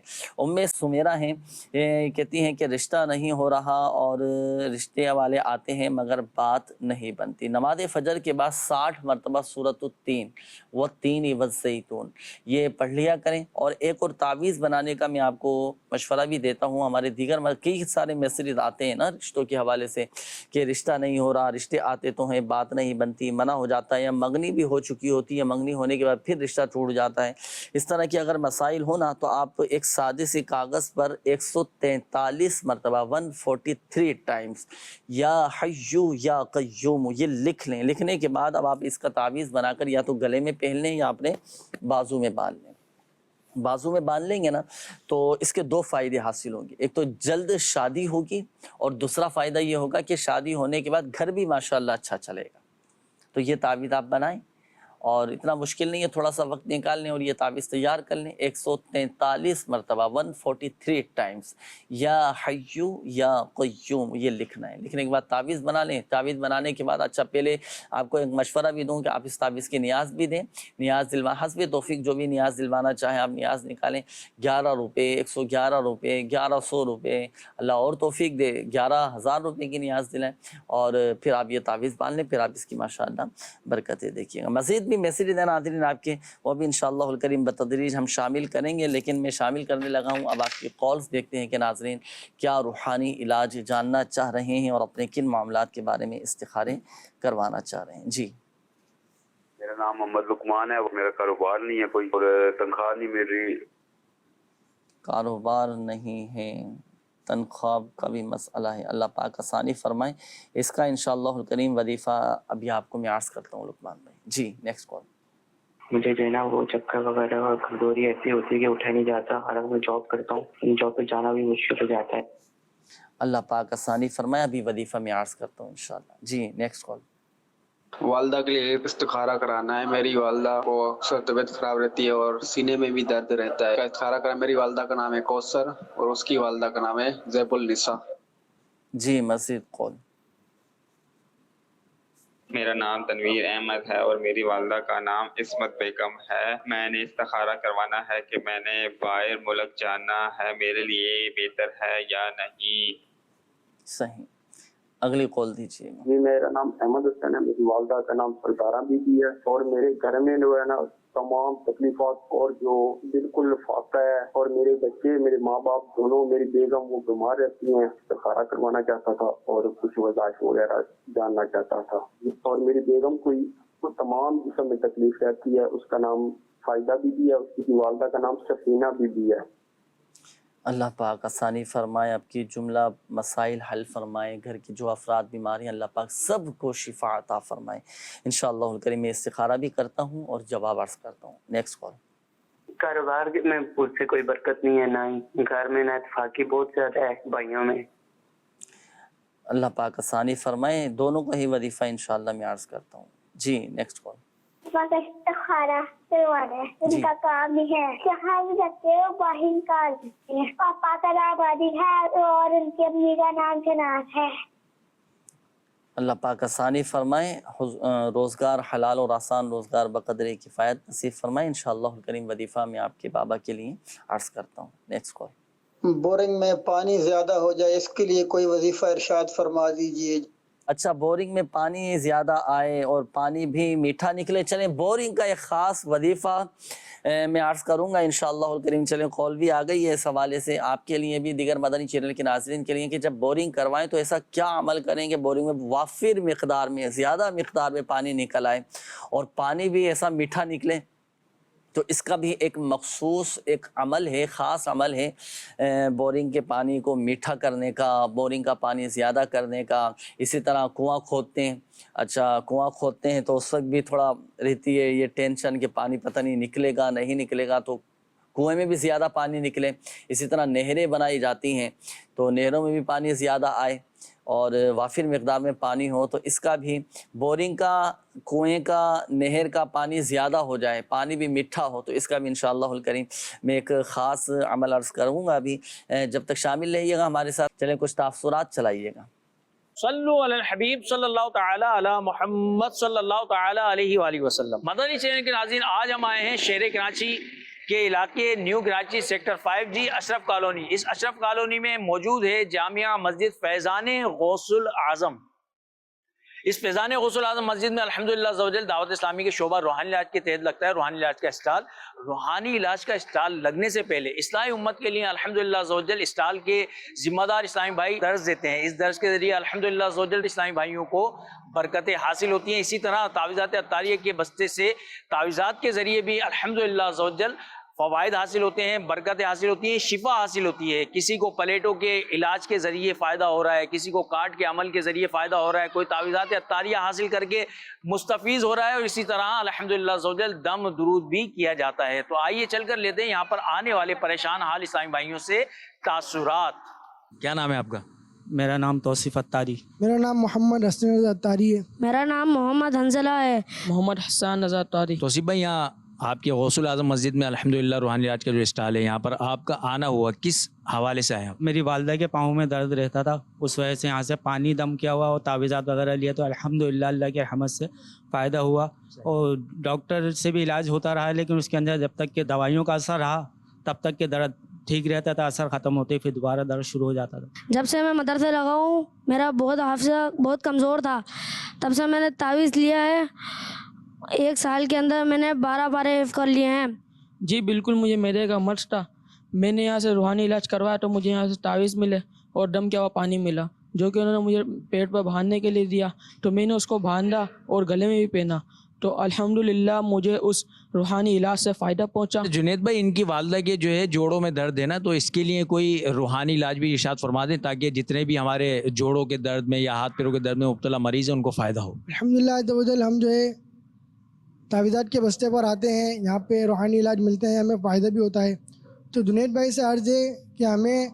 سمیرہ ہیں، کہتی ہیں کہ رشتہ نہیں ہو رہا اور رشتے والے آتے ہیں مگر بات نہیں بنتی۔ نماز فجر کے بعد 60 مرتبہ سورۃ التین والتین والزیتون یہ پڑھ لیا کریں۔ اور ایک اور تعویذ بنانے کا میں آپ کو مشورہ بھی دیتا ہوں، ہمارے دیگر کئی سارے میسیجز آتے ہیں نا رشتوں کے حوالے سے کہ رشتہ نہیں ہو رہا، رشتے آتے تو ہیں بات نہیں بنتی، منع ہو جاتا ہے، یا منگنی بھی ہو چکی ہوتی ہے، منگنی ہونے کے بعد پھر رشتہ ٹوٹ جاتا ہے۔ اس طرح کے اگر مسائل ہونا تو آپ ایک سادے سے کاغذ پر 143 مرتبہ 143 ٹائمز یا حیو یا قیوم یہ لکھ لیں۔ لکھنے کے بعد اب آپ اس کا تعویذ بنا کر یا تو گلے میں پہن لیں یا اپنے بازو میں باندھ لیں۔ بازو میں باندھ لیں گے نا تو اس کے 2 فائدے حاصل ہوں گے، ایک تو جلد شادی ہوگی، اور دوسرا فائدہ یہ ہوگا کہ شادی ہونے کے بعد گھر بھی ماشاءاللہ اچھا چلے گا۔ تو یہ تعویذ آپ بنائیں، اور اتنا مشکل نہیں ہے، تھوڑا سا وقت نکال لیں اور یہ تعویذ تیار کر لیں۔ 143 مرتبہ 143 ٹائمز یا حیو یا قیوم یہ لکھنا ہے۔ لکھنے کے بعد تعویذ بنا لیں۔ تعویذ بنانے کے بعد اچھا پہلے آپ کو ایک مشورہ بھی دوں کہ آپ اس تعویذ کی نیاز بھی دیں، نیاز دلوا حسب توفیق جو بھی نیاز دلوانا چاہیں آپ نیاز نکالیں، 11 روپے، 111 روپے، 1100 روپے، اللہ اور توفیق دے 11,000 روپے کی نیاز دلائیں، اور پھر آپ یہ تعویذ باندھ لیں، پھر آپ اس کی ماشاءاللہ برکتیں دیکھیے گا۔ مزید بھی میسیج ہیں ناظرین آپ کے، وہ بھی انشاءاللہ الکریم بتدریج ہم شامل کریں گے، لیکن میں شامل کرنے لگا ہوں اب آپ کی کالز دیکھتے ہیں کہ ناظرین کیا روحانی علاج جاننا چاہ رہے ہیں اور اپنے کن معاملات کے بارے میں استخارے کروانا چاہ رہے ہیں۔ جی میرا نام محمد لقمان ہے، میرا کاروبار نہیں ہے کوئی، اور تنخواہ نہیں مل رہی۔ کاروبار نہیں ہے، تنخواہ کا بھی مسئلہ ہے، اللہ پاک آسانی فرمائے اس کا انشاءاللہ الکریم وظیفہ ابھی آپ کو میں عرض کرتا ہوں لقمان بھائی۔ جی نیکسٹ کال۔ مجھے جو ہے نا وہ چکر وغیرہ اور کمزوری ایسی ہوتی ہے کہ اٹھا نہیں جاتا، حالانکہ میں جاب کرتا ہوں، جاب پہ جانا بھی مشکل ہو جاتا ہے۔ اللہ پاک آسانی فرمائے، ابھی وظیفہ میں عرض کرتا ہوں انشاءاللہ۔ جی نیکسٹ کال۔ والدہ کے لیے ایک استخارہ کرانا ہے۔ میری والدہ کو اکثر طبیعت خراب رہتی ہے اور سینے میں بھی درد رہتا ہے، استخارہ کرا۔ میری والدہ کا نام ہے کوثر اور اس کی والدہ کا نام ہے زیب النساء۔ جی مزید کال۔ میرا نام تنویر احمد ہے اور میری والدہ کا نام عصمت بیگم ہے۔ میں نے استخارہ کروانا ہے کہ میں نے باہر ملک جانا ہے، میرے لیے بہتر ہے یا نہیں؟ صحیح، اگلی کال دیجیے گا۔ جی میرا نام احمد حسین ہے، میری والدہ کا نام سلطانہ بی بی ہے، اور میرے گھر میں جو ہے نا تمام تکلیفات اور جو بالکل فاقہ ہے، اور میرے بچے، میرے ماں باپ دونوں، میری بیگم وہ بیمار رہتی ہیں۔ استخارہ کروانا چاہتا تھا اور کچھ وظائف وغیرہ جاننا چاہتا تھا، اور میری بیگم کو تمام جسم میں تکلیف رہتی ہے، اس کا نام فائدہ بی بی ہے، اس کی والدہ کا نام سفینہ بی بی ہے۔ اللہ پاک آسانی فرمائے، آپ کی جملہ مسائل حل فرمائے، گھر کی جو افراد بیماری ہیں اللہ پاک سب کو شفا عطا فرمائے انشاءاللہ الکریم۔ میں استخارہ بھی کرتا ہوں اور جواب عرض کرتا ہوں۔ Next call. کاروبار میں اس سے کوئی برکت نہیں ہے، نہ ہی گھر میں، نہ اتفاقی بہت زیادہ ہے بھائیوں میں۔ اللہ پاک آسانی فرمائے، دونوں کا ہی وظیفہ انشاءاللہ میں عرض کرتا ہوں۔ جی نیکسٹ کال۔ پاک استخارہ کروانا ہے، ان کا کام بھی ہے جہاں بھی جاتے ہو باہر نکال دیتے ہیں۔ پاپا کا نام عادی ہے اور ان کی امی کا نام جنات ہے۔ اللہ پاک آسانی فرمائے، روزگار حلال اور آسان روزگار بقدر کفایت نصیب فرمائے انشاءاللہ الکریم۔ وظیفہ میں آپ کے بابا کے لیے عرض کرتا ہوں۔ Next call. بورنگ میں پانی زیادہ ہو جائے، اس کے لیے کوئی وظیفہ ارشاد فرما دیجئے۔ اچھا، بورنگ میں پانی زیادہ آئے اور پانی بھی میٹھا نکلے، چلیں بورنگ کا ایک خاص وظیفہ میں عرض کروں گا انشاءاللہ الکریم۔ چلیں کال بھی آ گئی ہے اس حوالے سے آپ کے لیے بھی، دیگر مدنی چینل کے ناظرین کے لیے، کہ جب بورنگ کروائیں تو ایسا کیا عمل کریں کہ بورنگ میں وافر مقدار میں، زیادہ مقدار میں پانی نکل آئے اور پانی بھی ایسا میٹھا نکلے۔ تو اس کا بھی ایک مخصوص ایک عمل ہے، خاص عمل ہے بورنگ کے پانی کو میٹھا کرنے کا، بورنگ کا پانی زیادہ کرنے کا۔ اسی طرح کنواں کھودتے ہیں، اچھا کنواں کھودتے ہیں تو اس وقت بھی تھوڑا رہتی ہے یہ ٹینشن کہ پانی پتہ نہیں نکلے گا نہیں نکلے گا، تو کنویں میں بھی زیادہ پانی نکلے۔ اسی طرح نہریں بنائی جاتی ہیں تو نہروں میں بھی پانی زیادہ آئے اور وافر مقدار میں پانی ہو، تو اس کا بھی بورنگ کا، کنویں کا، نہر کا پانی زیادہ ہو جائے، پانی بھی میٹھا ہو، تو اس کا بھی انشاءاللہ الکریم میں ایک خاص عمل عرض کروں گا ابھی۔ جب تک شامل رہیے گا ہمارے ساتھ، چلیں کچھ تاثرات چلائیے گا۔ صلو علی الحبیب صلی اللہ تعالی علی محمد صلی اللہ تعالی علیہ وآلہ وسلم۔ مدنی چینل کے ناظرین، آج ہم آئے ہیں شہر کراچی کے علاقے نیو کراچی سیکٹر 5G اشرف کالونی۔ اس اشرف کالونی میں موجود ہے جامعہ مسجد فیضان غوث العظم۔ اس فیضان غوث العظم مسجد میں الحمدللہ عزوجل دعوت اسلامی کے شعبہ روحانی علاج کے تحت لگتا ہے روحانی علاج کا اسٹال۔ روحانی علاج کا اسٹال لگنے سے پہلے اصلاح امت کے لیے الحمدللہ عزوجل اسٹال کے ذمہ دار اسلامی بھائی درس دیتے ہیں۔ اس درس کے ذریعے الحمدللہ عزوجل اسلامی بھائیوں کو برکتیں حاصل ہوتی ہیں۔ اسی طرح تعویذات عطاریہ کے بستے سے تعویذات کے ذریعے بھی الحمدللہ عزوجل فوائد حاصل ہوتے ہیں، برکتیں حاصل ہوتی ہیں، شفا حاصل ہوتی ہے۔ کسی کو پلیٹوں کے علاج کے ذریعے فائدہ ہو رہا ہے، کسی کو کاٹ کے عمل کے ذریعے فائدہ ہو رہا ہے، کوئی تعویذات عطاریہ حاصل کر کے مستفیض ہو رہا ہے، اور اسی طرح الحمدللہ عزوجل دم درود بھی کیا جاتا ہے۔ تو آئیے چل کر لیتے ہیں یہاں پر آنے والے پریشان حال اسلامی بھائیوں سے تاثرات۔ کیا نام ہے آپ کا؟ میرا نام توصیف اتاری۔ میرا نام محمد حسن رضا اتاری ہے۔ میرا نام محمد حنزلہ ہے۔ محمد حسان رضا اتاری۔ توصیف بھائی، یہاں آپ کے غوث العظم مسجد میں الحمدللہ روحانی علاج کا جو اسٹال ہے، یہاں پر آپ کا آنا ہوا کس حوالے سے آیا؟ میری والدہ کے پاؤں میں درد رہتا تھا، اس وجہ سے یہاں سے پانی دم کیا ہوا اور تعویذات وغیرہ لیا تو الحمدللہ اللہ کی رحمت سے فائدہ ہوا، اور ڈاکٹر سے بھی علاج ہوتا رہا، لیکن اس کے اندر جب تک کہ دوائیوں کا اثر رہا تب تک کہ درد ٹھیک رہتا تھا، اثر ختم ہوتے پھر دوبارہ درد شروع ہو جاتا تھا۔ جب سے میں مدرسے لگا ہوں میرا بہت حافظہ بہت کمزور تھا، تب سے میں نے تعویذ لیا ہے، 1 سال کے اندر میں نے 12 پارے حفظ کر لیے ہیں۔ جی بالکل، مجھے میدے کا مرض تھا، میں نے یہاں سے روحانی علاج کروایا تو مجھے یہاں سے تعویذ ملے اور دم کیا ہوا پانی ملا، جو کہ انہوں نے مجھے پیٹ پر باندھنے کے لیے دیا، تو میں نے اس کو باندھا اور گلے میں بھی پہنا، تو الحمدللہ مجھے اس روحانی علاج سے فائدہ پہنچا۔ جنید بھائی، ان کی والدہ کے جو ہے جوڑوں میں درد ہے نا، تو اس کے لیے کوئی روحانی علاج بھی ارشاد فرما دیں تاکہ جتنے بھی ہمارے جوڑوں کے درد میں یا ہاتھ پیروں کے درد میں مبتلا مریض ہیں ان کو فائدہ ہو۔ الحمدللہ عزوجل ہم جو ہے تعویذات کے بستے پر آتے ہیں، یہاں پہ روحانی علاج ملتے ہیں، ہمیں فائدہ بھی ہوتا ہے۔ تو جنید بھائی سے عرض ہے کہ ہمیں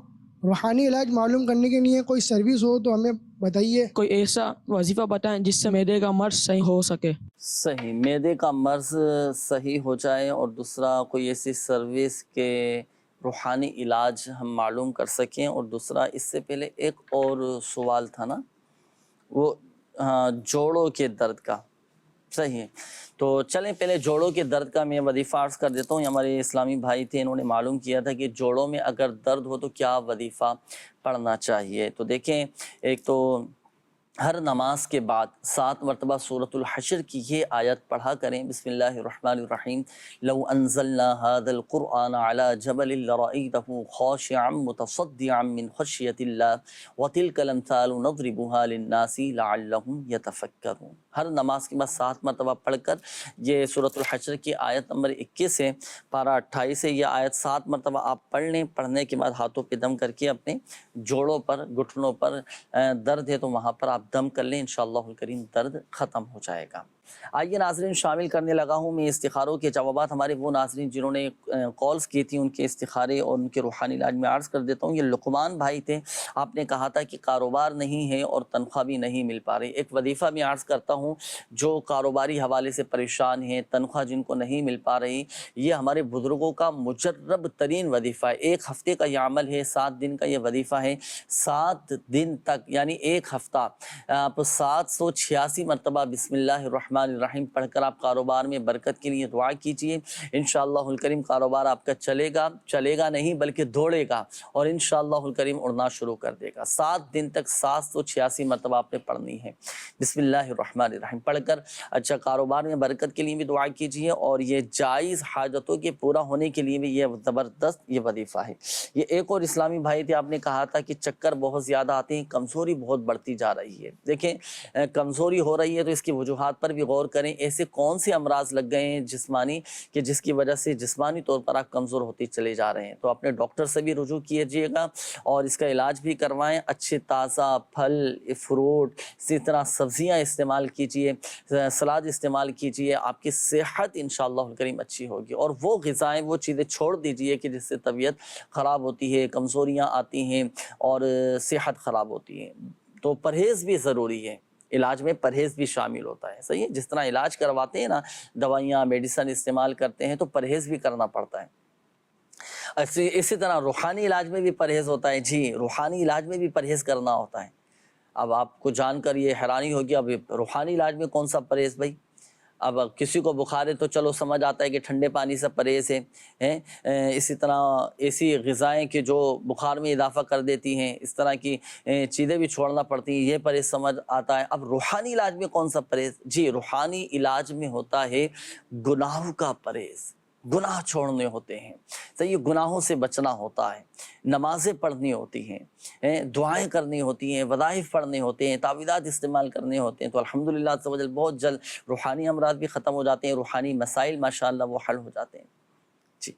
روحانی علاج معلوم کرنے کے لیے کوئی سروس ہو تو ہمیں بتائیے، کوئی ایسا وظیفہ بتائیں جس سے میدے کا مرض صحیح ہو سکے۔ صحیح میدے کا مرض صحیح ہو جائے، اور دوسرا کوئی ایسی سروس کے روحانی علاج ہم معلوم کر سکیں، اور دوسرا اس سے پہلے ایک اور سوال تھا نا، وہ جوڑوں کے درد کا۔ صحیح ہے، تو چلیں پہلے جوڑوں کے درد کا میں وظیفہ عرض کر دیتا ہوں۔ ہمارے اسلامی بھائی تھے، انہوں نے معلوم کیا تھا کہ جوڑوں میں اگر درد ہو تو کیا وظیفہ پڑھنا چاہیے۔ تو دیکھیں، ایک تو ہر نماز کے بعد 7 مرتبہ سورۃ الحشر کی یہ آیت پڑھا کریں، بسم اللہ الرحمن الرحیم، لو انزلنا هذا القرآن على جبل لرأيته خاشعا متصدعا من خشیۃ اللہ وتلك الامثال نضربها للناس لعلهم يتفکرون۔ ہر نماز کے بعد 7 مرتبہ پڑھ کر یہ سورۃ الحشر کی آیت نمبر 21 ہے، پارہ 28 ہے، یہ آیت 7 مرتبہ آپ پڑھ لیں۔ پڑھنے کے بعد ہاتھوں پہ دم کر کے اپنے جوڑوں پر، گھٹنوں پر درد ہے تو وہاں پر آپ دم کر لیں، انشاءاللہ الکریم درد ختم ہو جائے گا۔ آئیے ناظرین، شامل کرنے لگا ہوں میں استخاروں کے جوابات۔ ہمارے وہ ناظرین جنہوں نے کالز کی تھی، ان کے استخارے اور ان کے روحانی علاج میں عرض کر دیتا ہوں۔ یہ لقمان بھائی تھے، آپ نے کہا تھا کہ کاروبار نہیں ہے اور تنخواہ بھی نہیں مل پا رہی۔ ایک وظیفہ میں عرض کرتا ہوں، جو کاروباری حوالے سے پریشان ہیں، تنخواہ جن کو نہیں مل پا رہی، یہ ہمارے بزرگوں کا مجرب ترین وظیفہ ہے۔ 1 ہفتے کا یہ عمل ہے، 7 دن کا یہ وظیفہ ہے۔ 7 دن تک یعنی 1 ہفتہ آپ 786 مرتبہ بسم اللہ الرحمن الرحیم پڑھ کر آپ کاروبار میں برکت کے لیے دعا کیجئے۔ انشاءاللہ الکریم کاروبار آپ کا چلے گا نہیں بلکہ دوڑے گا، اور انشاءاللہ الکریم اڑنا شروع کر دے گا۔ 7 دن تک 786 مرتبہ آپ نے پڑھنی ہے بسم اللہ الرحمن الرحیم پڑھ کر۔ اچھا، کاروبار میں برکت کے لیے بھی دعا کیجئے، اور یہ جائز حاجتوں کے پورا ہونے کے لیے بھی یہ زبردست یہ وظیفہ ہے۔ یہ ایک اور اسلامی بھائی تھے، آپ نے کہا تھا کہ چکر بہت زیادہ آتے ہیں، کمزوری بہت بڑھتی جا رہی ہے۔ دیکھیں، کمزوری ہو رہی ہے تو اس کی وجوہات پر بھی غور کریں۔ ایسے کون سے امراض لگ گئے ہیں جسمانی کہ جس کی وجہ سے جسمانی طور پر آپ کمزور ہوتے چلے جا رہے ہیں، تو اپنے ڈاکٹر سے بھی رجوع کیجیے گا اور اس کا علاج بھی کروائیں۔ اچھے تازہ پھل، فروٹ، اسی طرح سبزیاں استعمال کیجیے، سلاد استعمال کیجیے، آپ کی صحت انشاءاللہ الکریم اچھی ہوگی۔ اور وہ غذائیں، وہ چیزیں چھوڑ دیجیے کہ جس سے طبیعت خراب ہوتی ہے، کمزوریاں آتی ہیں اور صحت خراب ہوتی ہے۔ تو پرہیز بھی ضروری ہے، علاج میں پرہیز بھی شامل ہوتا ہے، صحیح ہے؟ جس طرح علاج کرواتے ہیں نا، دوائیاں میڈیسن استعمال کرتے ہیں تو پرہیز بھی کرنا پڑتا ہے۔ اسی طرح روحانی علاج میں بھی پرہیز ہوتا ہے، جی روحانی علاج میں بھی پرہیز کرنا ہوتا ہے۔ اب آپ کو جان کر یہ حیرانی ہوگی، اب روحانی علاج میں کون سا پرہیز بھائی؟ اب کسی کو بخار ہے تو چلو سمجھ آتا ہے کہ ٹھنڈے پانی سے پرہیز ہے، اسی طرح ایسی غذائیں کہ جو بخار میں اضافہ کر دیتی ہیں، اس طرح کی چیزیں بھی چھوڑنا پڑتی ہیں، یہ پرہیز سمجھ آتا ہے۔ اب روحانی علاج میں کون سا پرہیز؟ جی روحانی علاج میں ہوتا ہے گناہوں کا پرہیز، گناہ چھوڑنے ہوتے ہیں، صحیح، گناہوں سے بچنا ہوتا ہے، نمازیں پڑھنی ہوتی ہیں، دعائیں کرنی ہوتی ہیں، وظائف پڑھنے ہوتے ہیں، تعویذات استعمال کرنے ہوتے ہیں، تو الحمدللہ عز و جل بہت جلد روحانی امراض بھی ختم ہو جاتے ہیں، روحانی مسائل ماشاءاللہ وہ حل ہو جاتے ہیں۔ جی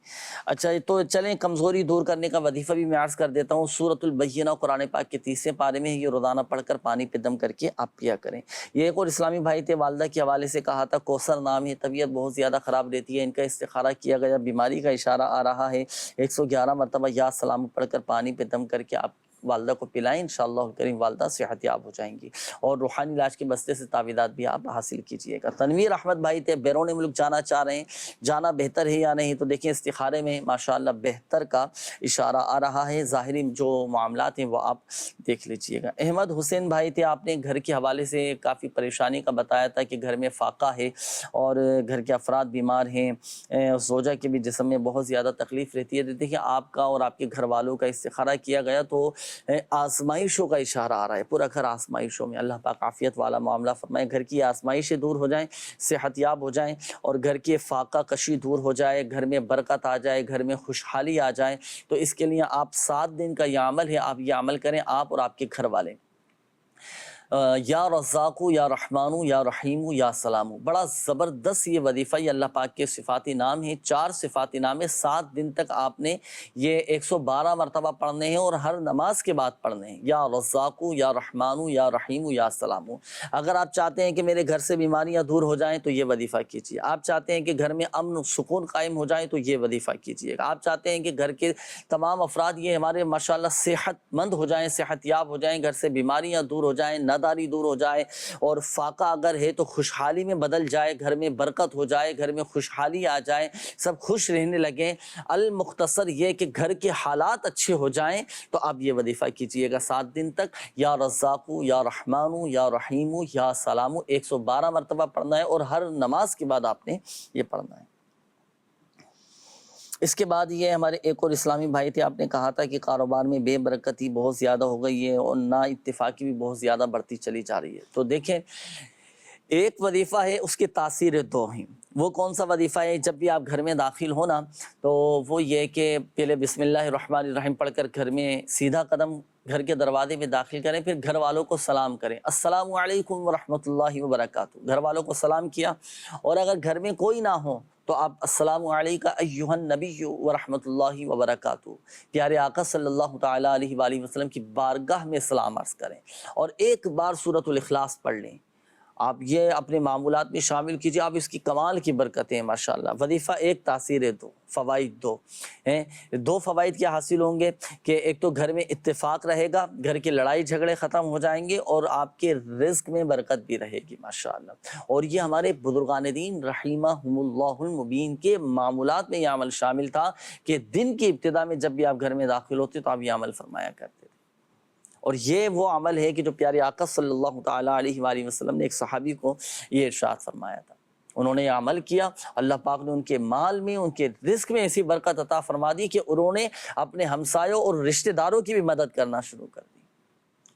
اچھا، تو چلیں کمزوری دور کرنے کا وظیفہ بھی میں عرض کر دیتا ہوں۔ سورۃ البینہ قرآن پاک کے 30 پارے میں یہ روزانہ پڑھ کر پانی پہ دم کر کے آپ پیا کریں۔ یہ ایک اور اسلامی بھائی تھے، والدہ کے حوالے سے کہا تھا، کوثر نام ہے، طبیعت بہت زیادہ خراب رہتی ہے، ان کا استخارہ کیا گیا، بیماری کا اشارہ آ رہا ہے، 111 مرتبہ یا سلام پڑھ کر پانی پہ دم کر کے آپ والدہ کو پلائیں، انشاءاللہ الکریم والدہ صحت یاب ہو جائیں گی، اور روحانی علاج کے بستے سے تعویذات بھی آپ حاصل کیجئے گا۔ تنویر احمد بھائی تھے، بیرون ملک جانا چاہ رہے ہیں، جانا بہتر ہے یا نہیں؟ تو دیکھیں استخارے میں ماشاءاللہ بہتر کا اشارہ آ رہا ہے، ظاہری جو معاملات ہیں وہ آپ دیکھ لیجئے گا۔ احمد حسین بھائی تھے، آپ نے گھر کے حوالے سے کافی پریشانی کا بتایا تھا کہ گھر میں فاقہ ہے اور گھر کے افراد بیمار ہیں، زوجہ کے بھی جسم میں بہت زیادہ تکلیف رہتی ہے۔ دیکھیں آپ کا اور آپ کے گھر والوں کا استخارہ کیا گیا تو آزمائشوں کا اشارہ آ رہا ہے، پورا گھر آزمائشوں میں، اللہ پاک عافیت والا معاملہ فرمائے، گھر کی آزمائشیں دور ہو جائیں، صحت یاب ہو جائیں، اور گھر کی فاقہ کشی دور ہو جائے، گھر میں برکت آ جائے، گھر میں خوشحالی آ جائے۔ تو اس کے لیے آپ 7 دن کا یہ عمل ہے، آپ یہ عمل کریں، آپ اور آپ کے گھر والے۔ یا رزاقو یا رحمانو یا رحیمو یا سلامو، بڑا زبردست یہ وظیفہ، یہ اللہ پاک کے صفاتی نام ہیں، 4 صفاتی نام ہیں، 7 دن تک آپ نے یہ 112 مرتبہ پڑھنے ہیں اور ہر نماز کے بعد پڑھنے ہیں۔ یا رزاقو یا رحمانو یا رحیمو یا سلامو۔ اگر آپ چاہتے ہیں کہ میرے گھر سے بیماریاں دور ہو جائیں تو یہ وظیفہ کیجیے، آپ چاہتے ہیں کہ گھر میں امن و سکون قائم ہو جائے تو یہ وظیفہ کیجیے گا، آپ چاہتے ہیں کہ گھر کے تمام افراد یہ ہمارے ماشاءاللہ صحت مند ہو جائیں، صحت یاب ہو جائیں، گھر سے بیماریاں دور ہو جائیں، داری دور ہو جائے، اور فاقہ اگر ہے تو خوشحالی میں بدل جائے، گھر میں برکت ہو جائے، گھر میں خوشحالی آ جائے، سب خوش رہنے لگیں، المختصر یہ کہ گھر کے حالات اچھے ہو جائیں، تو آپ یہ وظیفہ کیجئے گا 7 دن تک۔ یا رزاقو یا رحمانو یا رحیمو یا سلامو 112 مرتبہ پڑھنا ہے، اور ہر نماز کے بعد آپ نے یہ پڑھنا ہے۔ اس کے بعد یہ ہمارے ایک اور اسلامی بھائی تھے، آپ نے کہا تھا کہ کاروبار میں بے برکتی بہت زیادہ ہو گئی ہے اور نا اتفاقی بھی بہت زیادہ بڑھتی چلی جا رہی ہے۔ تو دیکھیں ایک وظیفہ ہے، اس کی تاثیر دو ہیں۔ وہ کون سا وظیفہ ہے؟ جب بھی آپ گھر میں داخل ہونا تو وہ یہ کہ پہلے بسم اللہ الرحمن الرحیم پڑھ کر گھر میں سیدھا قدم گھر کے دروازے میں داخل کریں، پھر گھر والوں کو سلام کریں، السلام علیکم ورحمۃ اللہ وبرکاتہ، گھر والوں کو سلام کیا۔ اور اگر گھر میں کوئی نہ ہو تو آپ السلام علیکم ایھا النبی ورحمۃ اللہ وبرکاتہ، پیارے آقا صلی اللہ تعالیٰ علیہ وآلہ وسلم کی بارگاہ میں سلام عرض کریں اور ایک بار سورۃ الاخلاص پڑھ لیں۔ آپ یہ اپنے معمولات میں شامل کیجئے، آپ اس کی کمال کی برکتیں ہیں ماشاءاللہ۔ وظیفہ ایک، تاثیر دو، فوائد دو ہیں۔ دو فوائد کیا حاصل ہوں گے کہ ایک تو گھر میں اتفاق رہے گا، گھر کی لڑائی جھگڑے ختم ہو جائیں گے اور آپ کے رزق میں برکت بھی رہے گی ماشاءاللہ۔ اور یہ ہمارے بزرگان دین رحمہم اللہ المبین کے معمولات میں یہ عمل شامل تھا کہ دن کی ابتدا میں جب بھی آپ گھر میں داخل ہوتے تو آپ یہ عمل فرمایا کرتے تھے۔ اور یہ وہ عمل ہے کہ جو پیارے آقا صلی اللہ تعالیٰ علیہ وآلہ وسلم نے ایک صحابی کو یہ ارشاد فرمایا تھا، انہوں نے یہ عمل کیا، اللہ پاک نے ان کے مال میں، ان کے رزق میں ایسی برکت عطا فرما دی کہ انہوں نے اپنے ہمسایوں اور رشتہ داروں کی بھی مدد کرنا شروع کر دی۔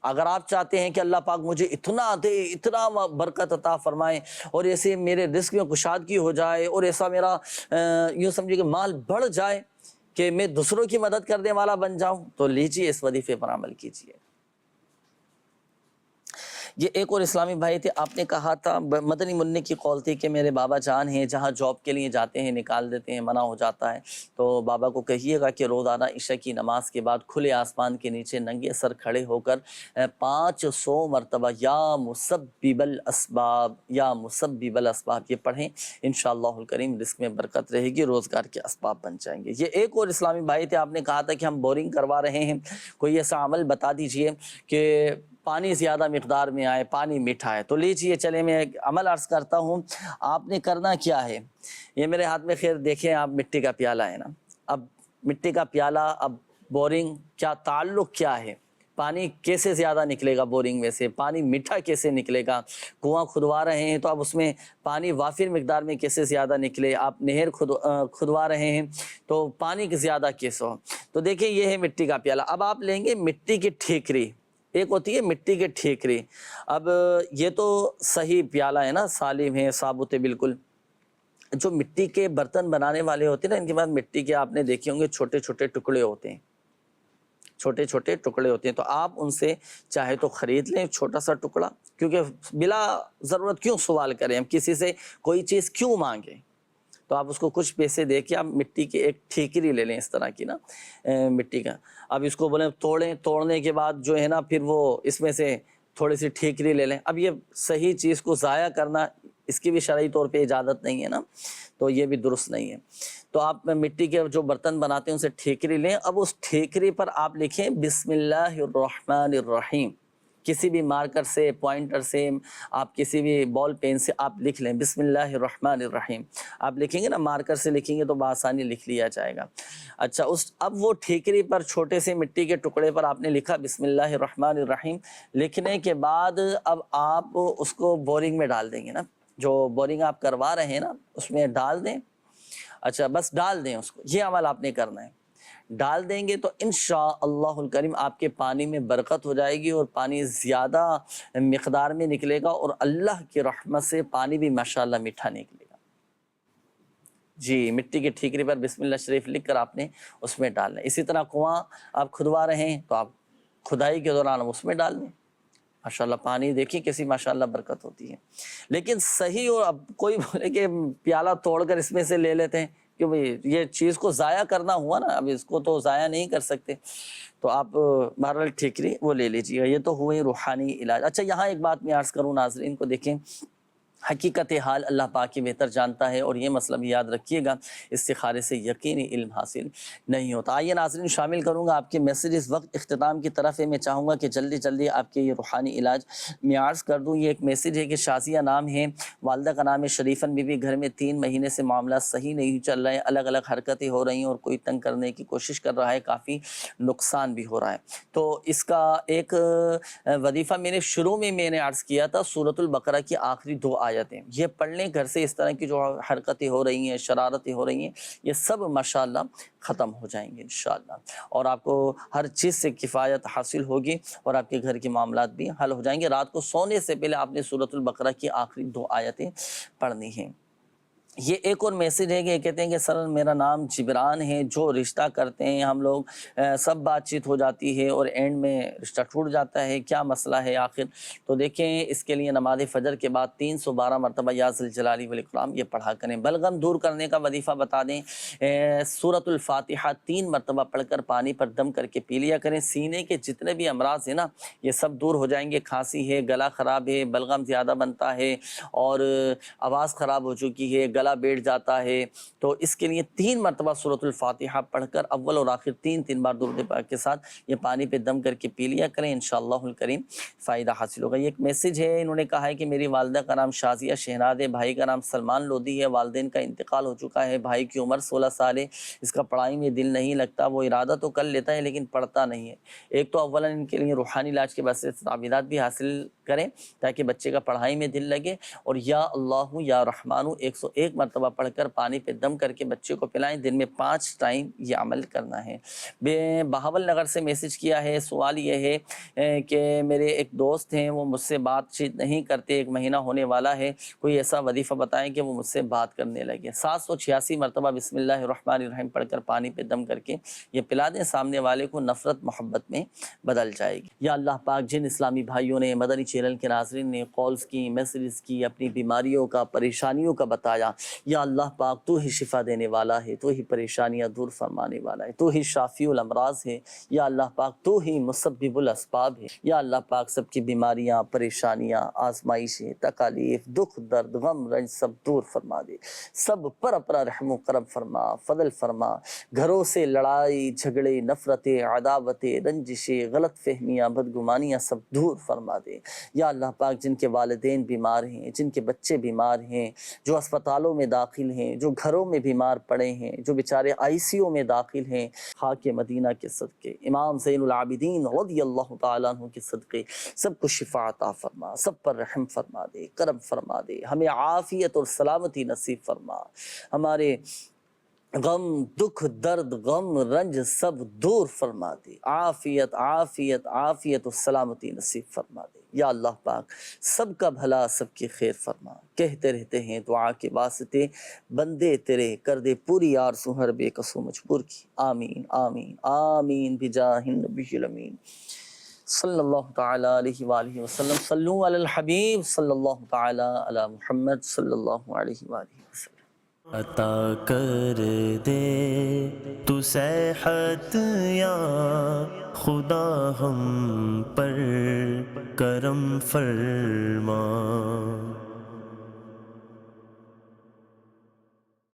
اگر آپ چاہتے ہیں کہ اللہ پاک مجھے اتنا دے، اتنا برکت عطا فرمائے اور ایسے میرے رزق میں کشادگی ہو جائے اور ایسا میرا یوں سمجھے کہ مال بڑھ جائے کہ میں دوسروں کی مدد کرنے والا بن جاؤں، تو لیجیے اس وظیفے پر عمل کیجیے۔ یہ ایک اور اسلامی بھائی تھے، آپ نے کہا تھا، مدنی منع کی قول تھی کہ میرے بابا جان ہیں، جہاں جاب کے لیے جاتے ہیں نکال دیتے ہیں، منع ہو جاتا ہے، تو بابا کو کہیے گا کہ روزانہ عشاء کی نماز کے بعد کھلے آسمان کے نیچے ننگے سر کھڑے ہو کر 500 مرتبہ یا مسبب الاسباب یا مسبب الاسباب یہ پڑھیں، انشاءاللہ الکریم رزق میں برکت رہے گی، روزگار کے اسباب بن جائیں گے۔ یہ ایک اور اسلامی بھائی تھے، آپ نے کہا تھا کہ ہم بورنگ کروا رہے ہیں، کوئی ایسا عمل بتا دیجئے کہ پانی زیادہ مقدار میں آئے، پانی میٹھا ہے، تو لیجیے چلے میں ایک عمل عرض کرتا ہوں۔ آپ نے کرنا کیا ہے، یہ میرے ہاتھ میں خیر دیکھیں آپ، مٹی کا پیالہ ہے نا، اب مٹی کا پیالہ، اب بورنگ، کیا تعلق کیا ہے، پانی کیسے زیادہ نکلے گا بورنگ میں سے، پانی میٹھا کیسے نکلے گا، کنواں کھدوا رہے ہیں تو اب اس میں پانی وافر مقدار میں کیسے زیادہ نکلے، آپ نہر کھدوا رہے ہیں تو پانی کی زیادہ کیسے ہو۔ تو دیکھیں یہ ہے مٹی کا پیالہ، اب آپ لیں گے مٹی کی ٹھیکری، ایک ہوتی ہے مٹی کے ٹھیکری، اب یہ تو صحیح پیالہ ہے نا، سالم ہے، ثابت ہے بالکل۔ جو مٹی کے برتن بنانے والے ہوتے ہیں نا، ان کے بعد مٹی کے آپ نے دیکھے ہوں گے چھوٹے چھوٹے ٹکڑے ہوتے ہیں، چھوٹے چھوٹے ٹکڑے ہوتے ہیں، تو آپ ان سے چاہے تو خرید لیں چھوٹا سا ٹکڑا، کیونکہ بلا ضرورت کیوں سوال کریں، ہم کسی سے کوئی چیز کیوں مانگیں، تو آپ اس کو کچھ پیسے دے کے آپ مٹی کی ایک ٹھیکری لے لیں، اس طرح کی نا مٹی کا، اب اس کو بولیں توڑیں، توڑنے کے بعد جو ہے نا پھر وہ اس میں سے تھوڑی سی ٹھیکری لے لیں۔ اب یہ صحیح چیز کو ضائع کرنا، اس کی بھی شرعی طور پہ اجازت نہیں ہے نا، تو یہ بھی درست نہیں ہے۔ تو آپ مٹی کے جو برتن بناتے ہیں ان سے ٹھیکری لیں، اب اس ٹھیکری پر آپ لکھیں بسم اللہ الرحمن الرحیم، کسی بھی مارکر سے، پوائنٹر سے، آپ کسی بھی بال پین سے آپ لکھ لیں بسم اللہ الرحمن الرحیم، آپ لکھیں گے نا، مارکر سے لکھیں گے تو بآسانی لکھ لیا جائے گا۔ اچھا، اب وہ ٹھیکری پر چھوٹے سے مٹی کے ٹکڑے پر آپ نے لکھا بسم اللہ الرحمن الرحیم، لکھنے کے بعد اب آپ اس کو بورنگ میں ڈال دیں گے نا، جو بورنگ آپ کروا رہے ہیں نا اس میں ڈال دیں، اچھا بس ڈال دیں اس کو، یہ عمل آپ نے کرنا ہے، ڈال دیں گے تو انشاءاللہ الکریم آپ کے پانی میں برکت ہو جائے گی اور پانی زیادہ مقدار میں نکلے گا اور اللہ کی رحمت سے پانی بھی ماشاءاللہ میٹھا نکلے گا۔ جی، مٹی کی ٹھیکری پر بسم اللہ شریف لکھ کر آپ نے اس میں ڈالنا ہے۔ اسی طرح کنواں آپ کھدوا رہے ہیں تو آپ کھدائی کے دوران اس میں ڈال دیں، ماشاءاللہ پانی دیکھیں کیسی ماشاءاللہ برکت ہوتی ہے۔ لیکن صحیح ہو، اب کوئی بولے کہ پیالہ توڑ کر اس میں سے لے لیتے ہیں، کہ بھئی یہ چیز کو ضائع کرنا ہوا نا، اب اس کو تو ضائع نہیں کر سکتے، تو آپ بہرحال ٹھیکری وہ لے لیجیے گا۔ یہ تو ہوئے روحانی علاج۔ اچھا، یہاں ایک بات میں عرض کروں ناظرین کو، دیکھیں حقیقت حال اللہ پاک ہی بہتر جانتا ہے، اور یہ مسئلہ بھی یاد رکھیے گا، استخارے سے یقینی علم حاصل نہیں ہوتا۔ آئیے ناظرین، شامل کروں گا آپ کے میسیج، اس وقت اختتام کی طرف ہے، میں چاہوں گا کہ جلدی جلدی آپ کے یہ روحانی علاج میں عرض کر دوں۔ یہ ایک میسیج ہے کہ شازیہ نام ہے، والدہ کا نام ہے شریفن بی بی، گھر میں 3 مہینے سے معاملات صحیح نہیں چل رہے ہیں، الگ الگ حرکتیں ہو رہی ہیں اور کوئی تنگ کرنے کی کوشش کر رہا ہے، کافی نقصان بھی ہو رہا ہے۔ تو اس کا ایک وظیفہ میں نے شروع میں نے عرض کیا تھا، سورۃ البقرہ کی آخری 2 آیات آیتیں یہ پڑھنے گھر سے اس طرح کی جو حرکتیں ہو رہی ہیں، شرارتیں ہو رہی ہیں، یہ سب ماشاءاللہ ختم ہو جائیں گے انشاءاللہ، اور آپ کو ہر چیز سے کفایت حاصل ہوگی اور آپ کے گھر کے معاملات بھی حل ہو جائیں گے۔ رات کو سونے سے پہلے آپ نے سورۃ البقرہ کی آخری 2 آیتیں پڑھنی ہیں۔ یہ ایک اور میسیج ہے کہ یہ کہتے ہیں کہ سر میرا نام جبران ہے، جو رشتہ کرتے ہیں ہم لوگ سب بات چیت ہو جاتی ہے اور اینڈ میں رشتہ ٹوٹ جاتا ہے، کیا مسئلہ ہے آخر؟ تو دیکھیں اس کے لیے نماز فجر کے بعد 312 مرتبہ یا ذوالجلال والاکرام یہ پڑھا کریں۔ بلغم دور کرنے کا وظیفہ بتا دیں، سورۃ الفاتحہ 3 مرتبہ پڑھ کر پانی پر دم کر کے پی لیا کریں۔ سینے کے جتنے بھی امراض ہیں نا یہ سب دور ہو جائیں گے، کھانسی ہے، گلا خراب ہے، بلغم زیادہ بنتا ہے اور آواز خراب ہو چکی ہے، گلا بیٹھ جاتا ہے، تو اس کے لیے 3 مرتبہ سورۃ الفاتحہ پڑھ کر اول اور آخر 3 بار درود پاک کے ساتھ یہ پانی پہ دم کر کے پی لیا کریں، انشاءاللہ الکریم فائدہ حاصل ہوگا۔ یہ ایک میسیج ہے، انہوں نے کہا ہے کہ میری والدہ کا نام شازیہ شہناز ہے، بھائی کا نام سلمان لودھی ہے، والدین کا انتقال ہو چکا ہے، بھائی کی عمر 16 سال ہے، اس کا پڑھائی میں دل نہیں لگتا، وہ ارادہ تو کر لیتا ہے لیکن پڑھتا نہیں ہے۔ ایک تو اولا ان کے لیے روحانی علاج کے واسطے تعویذات بھی حاصل کریں تاکہ بچے کا پڑھائی میں دل لگے، اور یا اللہ یا رحمانو 101 مرتبہ پڑھ کر پانی پہ دم کر کے بچے کو پلائیں، دن میں 5 ٹائم یہ عمل کرنا ہے۔ بہاول نگر سے میسج کیا ہے، سوال یہ ہے کہ میرے ایک دوست ہیں وہ مجھ سے بات چیت نہیں کرتے، 1 مہینہ ہونے والا ہے، کوئی ایسا وظیفہ بتائیں کہ وہ مجھ سے بات کرنے لگے۔ 786 مرتبہ بسم اللہ الرحمن الرحیم پڑھ کر پانی پہ دم کر کے یہ پلا دیں، سامنے والے کو نفرت محبت میں بدل جائے گی۔ یا اللہ پاک جن اسلامی بھائیوں نے مدنی چینل کے ناظرین نے کالز کی، میسیجز کی، اپنی بیماریوں کا، پریشانیوں کا بتایا، یا اللہ پاک تو ہی شفا دینے والا ہے، تو ہی پریشانیاں دور فرمانے والا ہے، تو ہی شافی الامراض ہے، یا اللہ پاک تو ہی مسبب الاسباب ہے، یا اللہ پاک سب کی بیماریاں، پریشانیاں، آزمائشیں، تکالیف، دکھ، درد، غم، رنج سب دور فرما دے، سب پر اپنا رحم و کرم فرما، فضل فرما، گھروں سے لڑائی جھگڑے، نفرتیں، عداوتیں، رنجشیں، غلط فہمیاں، بدگمانیاں سب دور فرما دے۔ یا اللہ پاک جن کے والدین بیمار ہیں، جن کے بچے بیمار ہیں، جو اسپتالوں میں داخل ہیں، جو گھروں میں بیمار پڑے ہیں، جو بیچارے ICU میں داخل ہیں، خاک مدینہ کے صدقے، امام زین العابدین رضی اللہ تعالیٰ عنہ کے صدقے سب کو شفا عطا فرما، سب پر رحم فرما دے، کرم فرما دے، ہمیں عافیت اور سلامتی نصیب فرما، ہمارے غم، دکھ، درد، غم، رنج سب دور فرما دے، عافیت عافیت عافیت و سلامتی نصیب فرما دے۔ یا اللہ پاک سب کا بھلا، سب کی خیر فرما۔ کہتے رہتے ہیں دعا کے واسطے بندے تیرے، کر دے پوری آرزو ہر بے قصو مجبور کی، آمین آمین آمین بجاہ النبی الامین صلی اللہ تعالی علیہ وآلہ وسلم۔ صلو علی الحبیب صلی اللہ تعالی علی محمد صلی اللہ علیہ وآلہ وسلم۔ عطا کر دے تو صحت یا خدا ہم پر کرم فرما۔